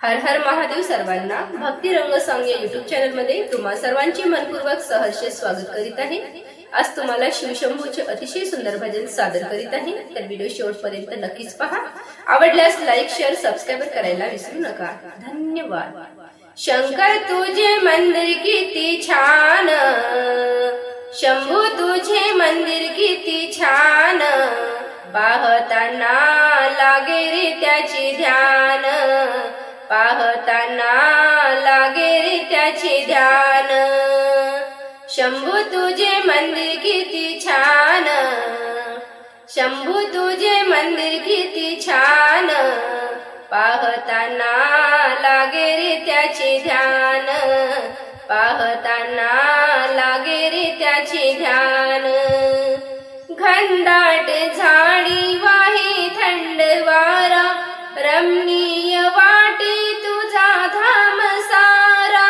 हर हर महादेव सर्वांना भक्ती रंग सॉन्ग या युट्यूब चॅनल मध्ये तुम्हा सर्वांचे मनपूर्वक सहर्ष स्वागत करीत आहे। आज तुम्हाला शिवशंभूचे अतिशय सुंदर भजन सादर करीत आहे, तर व्हिडिओ शेवटपर्यंत नक्कीच पहा। आवडल्यास लाईक शेअर सबस्क्राइब करायला विसरू नका। धन्यवाद। शंकर तुझे मंदिर किती छान, शंभू तुझे मंदिर किती छान, पाहताना लागे रे त्याचे ध्यान, पाहताना लागे रे त्याचे ध्यान। शंभू तुझे मंदिर किती छान, शंभू तुझे मंदिर किती छान, पाहताना लागे रे त्याचे ध्यान, पाहताना लागे रे त्याचे ध्यान। घनदाट झाडी वाहे थंड वारा, रमणीय वाटे तुझा धाम सारा।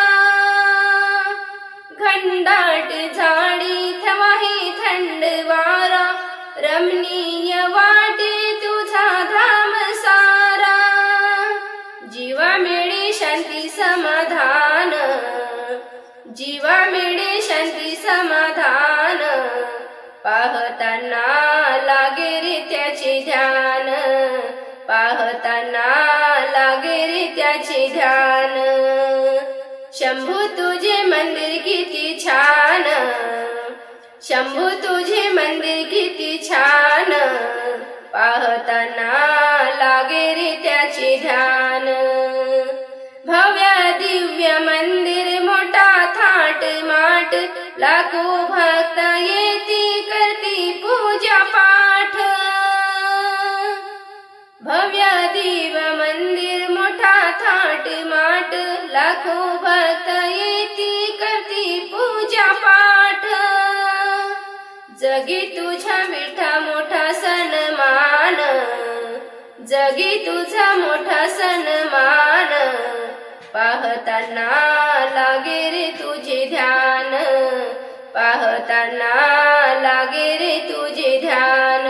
घनदाट झाडी वाहे थंड वारा, रमणीय वाटे तुझा धाम सारा। जीवा मिळे शांती समाधान, जीवा मिळे शांती समाधान, पाहताना लागे रे त्याचे ध्यान, पाहताना लागे रे त्याचे ध्यान। शंभू तुझे मंदिर किती छान, शंभू तुझे मंदिर किती छान, पाहताना लागे रे त्याचे ध्यान। भव्य दिव्य मंदिर मोठा थाट माट, लाखो भक्त येती करती पूजा पाठ। भव्य दिव्य मंदिर मोठा थाट माट, लाखो भक्त येती करती पूजा पाठ। जगी तुझा विठा मोठा सन्मान, जगी तुझा मोठा सन्मान, पाहताना लागे रे तुझे ध्यान, पाहताना लागे रे तुझे ध्यान।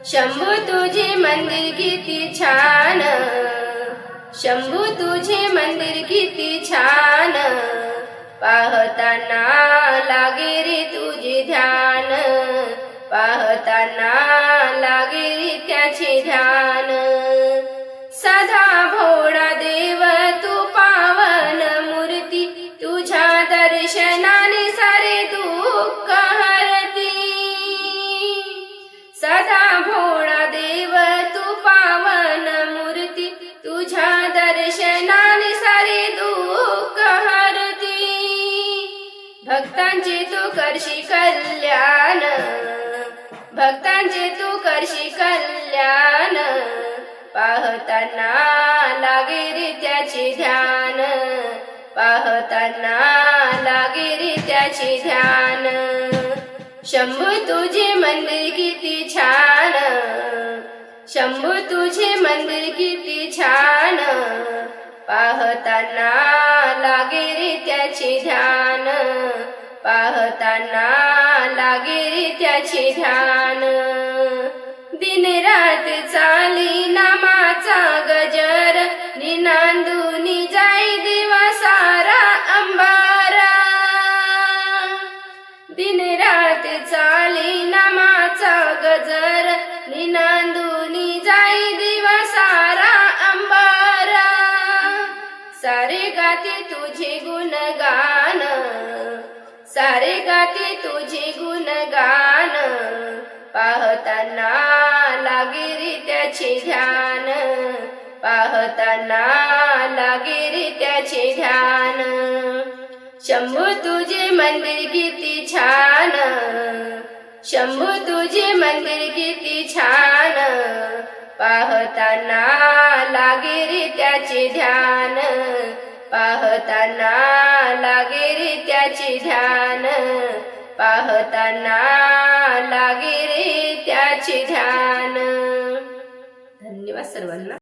शंभू तुझे मंदिर किती छान, शंभू तुझे मंदिर किती छान, पाहताना लागे रे तुझे ध्यान, पाहताना लागे रे त्याचे ध्यान। सदा भोळा देव तू पावन मूर्ती, तुझ्या दर्शनाने सारे दुःख हरती। सदा भोळा देव तू पावन मूर्ती, तुझ्या दर्शनाने सारे दुःख हरती। भक्तांचे तू करशी कल्याण, भक्तांचे तू करशी कल्याण, पाहताना लागे रे त्याचे ध्यान, पाहताना लागे रे त्याचे ध्यान। शंभू तुझे मंदिर किती छान, शंभू तुझे मंदिर किती छान, पाहताना लागे रे त्याचे ध्यान, पाहताना लागे रे त्याचे ध्यान। दिन रात चाली नामाचा गजर, निनांदुनी जाई दिवा सारा अंबारा। दिन रात चाली नामाचा गजर, निनांदुनी जाई दिवा सारा अंबारा। सारे गाते तुझे गुणगान, सारे गाते तुझे गुणगान, पाहताना लागे रे त्याचे ध्यान, पाहताना लागे रे त्याचे ध्यान। शंभू तुझे मंदिर किती छान, शंभू तुझे मंदिर किती छान, पाहताना लागे रे त्याचे ध्यान, पाहताना लागे रे त्याचे ध्यान, पाहताना लागे रे त्याचे ध्यान। धन्यवाद सर्वांना।